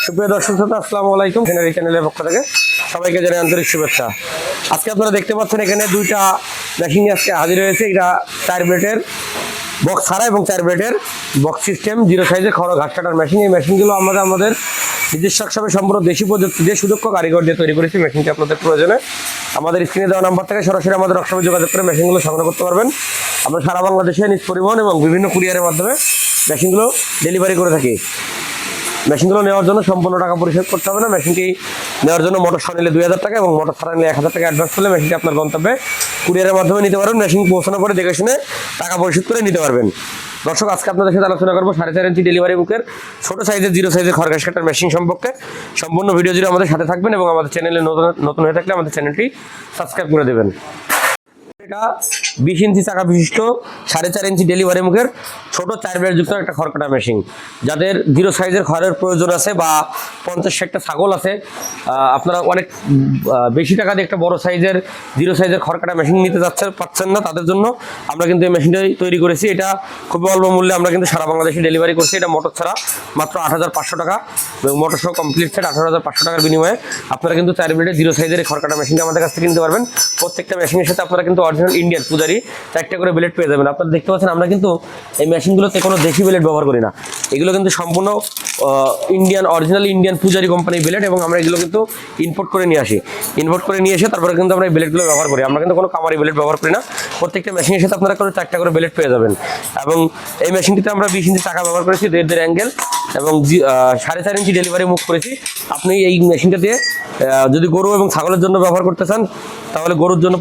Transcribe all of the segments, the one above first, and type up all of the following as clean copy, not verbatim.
সুপ্রিয় দর্শক শ্রোতা, আসসালামু আলাইকুম। জেনারি চ্যানেলের পক্ষ থেকে সবাইকে জানাই আন্তরিক শুভেচ্ছা। আজকে আপনারা দেখতে পাচ্ছেন এখানে দুইটা মেশিন আজকে হাজির হয়েছে। এটা 4 ব্লেডের বক্স ছাড়া এবং 4 ব্লেডের বক্স সিস্টেম জিরো সাইজের খড় ঘাস কাটার মেশিন। এই মেশিনগুলো আমাদের নিজস্ব হিসাবে সম্পূর্ণ দেশি প্রযুক্তি দিয়ে সুদক্ষ কারিগর দিয়ে তৈরি করেছি। মেশিনটি আপনাদের প্রয়োজনে আমাদের স্ক্রিনে দেওয়া নাম্বার থেকে সরাসরি আমাদের ওয়ার্কশপে যোগাযোগ করে মেশিনগুলো সংগ্রহ করতে পারবেন। আমরা সারা বাংলাদেশে নিজ পরিবহন এবং বিভিন্ন কুরিয়ারের মাধ্যমে মেশিনগুলো ডেলিভারি করে থাকি। মেশিনগুলো নেওয়ার জন্য সম্পূর্ণ টাকা পরিশোধ করতে হবে না। মেশিনটি নেওয়ার জন্য মোটর সহ নিলে 2000 টাকা এবং মোটর ছাড়া নিলে 1000 টাকা অ্যাডভান্স করলে মেশিনটি আপনার গন্তব্যে কুরিয়ারের মাধ্যমে নিতে পারবেন। মেশিন পৌঁছানোর পরে দেখে শুনে টাকা পরিশোধ করে নিতে পারবেন। দর্শক, আজকে আপনাদের সাথে আলোচনা করবো 4.5 ইঞ্চি ডেলিভারি বুকের ছোটো সাইজের জিরো সাইজের খড় ঘাস কাটার মেশিন সম্পর্কে। সম্পূর্ণ ভিডিও জুড়ে আমাদের সাথে থাকবেন এবং আমাদের চ্যানেলে নতুন হয়ে থাকলে আমাদের চ্যানেলটি সাবস্ক্রাইব করে দেবেন। এটা 20 ইঞ্চি চাকা বিশিষ্ট 4.5 ইঞ্চি ডেলিভারি মুখের ছোট 4 ব্লেড যুক্ত একটা খড় কাটা মেশিন। যাদের জিরো সাইজের খড়ের প্রয়োজন আছে বা 50-60টা ছাগল আছে, আপনারা অনেক বেশি টাকা দিয়ে একটা বড় সাইজের জিরো সাইজের খড় কাটা মেশিন নিতে পারছেন না, তাদের জন্য আমরা কিন্তু এই মেশিনটাই তৈরি করেছি। এটা খুবই অল্প মূল্যে আমরা কিন্তু সারা বাংলাদেশে ডেলিভারি করছি। এটা মোটর ছাড়া মাত্র 8,500 টাকা এবং মোটর সহ কমপ্লিট সেট 18,500 টাকার বিনিময়ে আপনারা কিন্তু 4 ব্লেডের জিরো সাইজের খড় কাটা মেশিনটা আমাদের কাছ থেকে কিনতে পারবেন। প্রত্যেকটা মেশিনের সাথে আপনারা কিন্তু অরিজিনাল ইন্ডিয়ান পূজারি 4টা করে ব্লেড পেয়ে যাবেন। আপনারা দেখতে পাচ্ছেন আমরা কিন্তু এই মেশিনগুলোতে কোনো দেশি ব্লেড ব্যবহার করি না। এগুলো কিন্তু সম্পূর্ণ অরিজিনাল ইন্ডিয়ান পূজারি কোম্পানির ব্লেড এবং আমরা এগুলো কিন্তু ইম্পোর্ট করে নিয়ে আসি। ইম্পোর্ট করে নিয়ে এসে তারপরে কিন্তু আমরা এই ব্লেডগুলো ব্যবহার করি। আমরা কিন্তু কোনো কামারি ব্লেড ব্যবহার করি না। প্রত্যেকটা মেশিনের সাথে আপনারা করে 4টা করে ব্লেড পেয়ে যাবেন। এবং এই মেশিনটিতে আমরা 20 ইঞ্চি চাকা ব্যবহার করেছি, 1.5 অ্যাঙ্গেল এবং 4.5 ইঞ্চি ডেলিভারি মুখ করেছি। আপনি এই মেশিনটা দিয়ে যদি গরু এবং ছাগলের জন্য ব্যবহার করতে চান তাহলে গরুর জন্য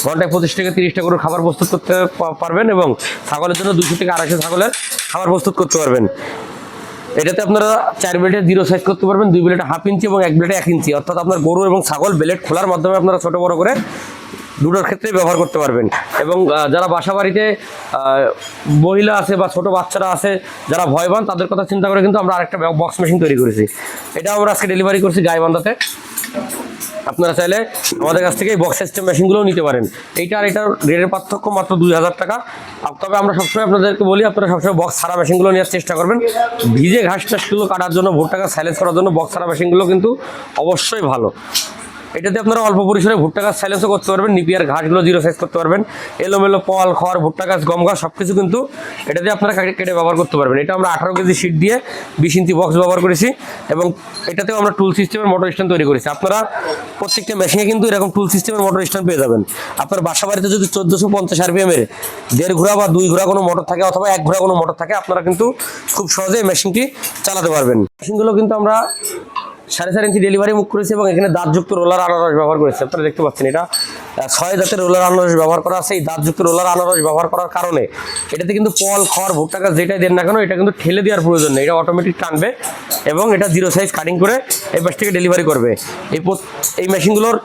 ঘন্টায় 25 থেকে 30টা গরুর খাবার প্রস্তুত করতে পারবেন এবং ছাগলের জন্য 200 থেকে 250 ছাগলের খাবার প্রস্তুত করতে পারবেন। এটাতে আপনারা 4 ব্লেডে জিরো সাইজ করতে পারবেন, 2 ব্লেডে 1/2 ইঞ্চি এবং 1 ব্লেডে 1 ইঞ্চি। অর্থাৎ আপনার গরু এবং ছাগল ব্লেড খোলার মাধ্যমে আপনারা ছোট বড় করে দুটোর ক্ষেত্রে ব্যবহার করতে পারবেন। এবং যারা বাসা বাড়িতে মহিলা আছে বা ছোট বাচ্চারা আছে যারা ভয় পান, তাদের কথা চিন্তা করে কিন্তু আমরা আরেকটা বক্স মেশিন তৈরি করেছি। এটা আমরা আজকে ডেলিভারি করছি গাইবান্ধাতে। আপনারা চাইলে আমাদের কাছ থেকে এই বক্স সিস্টেম মেশিনগুলোও নিতে পারেন। এইটা আর এটার রেটের পার্থক্য মাত্র 2000 টাকা। তবে আমরা সবসময় আপনাদেরকে বলি আপনারা সবসময় বক্স ছাড়া মেশিনগুলো নেওয়ার চেষ্টা করবেন। ভিজে ঘাস টাসগুলো কাটার জন্য, ভুট্টা গাছ সাইলেন্স করার জন্য বক্স ছাড়া মেশিনগুলো কিন্তু অবশ্যই ভালো। এটাতে আপনারা অল্প পরিসরে ভুট্টা গাছ সাইলেন্সও করতে পারবেন, নিপিয়ার ঘাসগুলো জিরো সাইজ করতে পারবেন, এলোমেলো পল খড় ভুট্টা গাছ গম গাছ সব কিছু কিন্তু এটাতে আপনারা কেটে ব্যবহার করতে পারবেন। এটা আমরা 18 কেজি শিট দিয়ে 20 ইঞ্চি বক্স ব্যবহার করেছি এবং এটাতেও আমরা টুল সিস্টেমের মোটর স্ট্যান্ড তৈরি করেছি। আপনারা প্রত্যেকটা মেশিনে কিন্তু এরকম টুল সিস্টেমের মোটর স্ট্যান্ড পেয়ে যাবেন। আপনার বাসা বাড়িতে যদি 1450 RPM এর 1.5 ঘোড়া বা 2 ঘোড়া কোনো মোটর থাকে অথবা 1 ঘোড়া কোনো মোটর থাকে, আপনারা কিন্তু খুব সহজে মেশিনটি চালাতে পারবেন। মেশিনগুলো কিন্তু আমরা 4.5 ইঞ্চি ডেলিভারি মুখ করেছি এবং এখানে দাঁতযুক্ত রোলার আনারস ব্যবহার করেছি। আপনারা দেখতে পাচ্ছেন এটা 6 জাতের রোলার আনারস ব্যবহার করা আছে। এই দাঁতযুক্ত রোলার আনারস ব্যবহার করার কারণে এটাতে কিন্তু পল খড় ভুট্টা গাছ যেটাই দেন না কেন এটা কিন্তু ঠেলে দেওয়ার প্রয়োজন নেই। এটা অটোমেটিক টানবে এবং এটা জিরো সাইজ কাটিং করে এই পাশ থেকে ডেলিভারি করবে। এই মেশিনগুলোর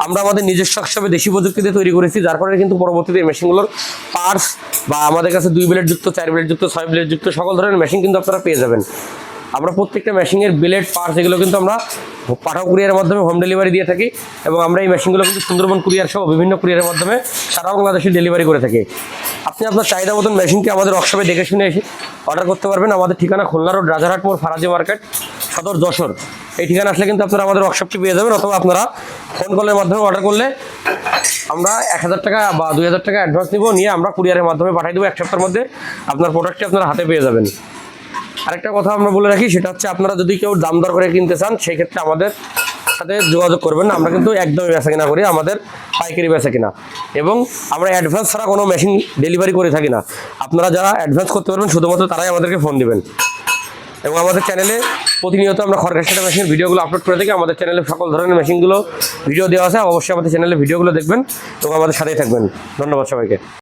আমরা আমাদের নিজস্ব হিসাবে দেশি প্রযুক্তি দিয়ে তৈরি করেছি, যার কারণে কিন্তু পরবর্তীতে এই মেশিনগুলোর পার্টস বা আমাদের কাছে 2 ব্লেড যুক্ত 4 ব্লেড যুক্ত 6 ব্লেড যুক্ত সকল ধরনের মেশিন কিন্তু আপনারা পেয়ে যাবেন। আমরা প্রত্যেকটা মেশিনের ব্লেড পার্টস এগুলো কিন্তু আমরা পাঠাও কুরিয়ারের মাধ্যমে হোম ডেলিভারি দিয়ে থাকি এবং আমরা এই মেশিনগুলো কিন্তু সুন্দরবন কুরিয়ার সহ বিভিন্ন কুরিয়ারের মাধ্যমে সারা বাংলাদেশে ডেলিভারি করে থাকি। আপনি আপনার চাহিদা মতন মেশিনটি আমাদের ওয়ার্কশপে দেখে শুনে এসে অর্ডার করতে পারবেন। আমাদের ঠিকানা খুলনা রোড, রাজারহাট মোড়, ফারাজি মার্কেট, সদর যশোর। এই ঠিকানা আসলে কিন্তু আপনারা আমাদের ওয়ার্কশপটি পেয়ে যাবেন। অথবা আপনারা ফোন কলের মাধ্যমে অর্ডার করলে আমরা 1000 টাকা বা 2000 টাকা অ্যাডভান্স নিয়ে আমরা কুরিয়ারের মাধ্যমে পাঠিয়ে দেবো। 1 সপ্তাহের মধ্যে আপনার প্রোডাক্টটি আপনারা হাতে পেয়ে যাবেন। আরেকটা কথা আমরা বলে রাখি, সেটা হচ্ছে আপনারা যদি কেউ দাম দর করে কিনতে চান সেই ক্ষেত্রে আমাদের সাথে যোগাযোগ করবেন। আমরা কিন্তু একদমই বেচা কিনা করি, আমাদের পাইকারি বেচা কিনা এবং আমরা অ্যাডভান্স ছাড়া কোনো মেশিন ডেলিভারি করে থাকি না। আপনারা যারা অ্যাডভান্স করতে পারবেন শুধুমাত্র তারাই আমাদেরকে ফোন দিবেন। এবং আমাদের চ্যানেলে প্রতিনিয়ত আমরা খড় ঘাস কাটা মেশিনের ভিডিওগুলো আপলোড করে থাকি। আমাদের চ্যানেলে সকল ধরনের মেশিনগুলো ভিডিও দেওয়া আছে। অবশ্যই আমাদের চ্যানেলে ভিডিওগুলো দেখবেন এবং আমাদের সাথেই থাকবেন। ধন্যবাদ সবাইকে।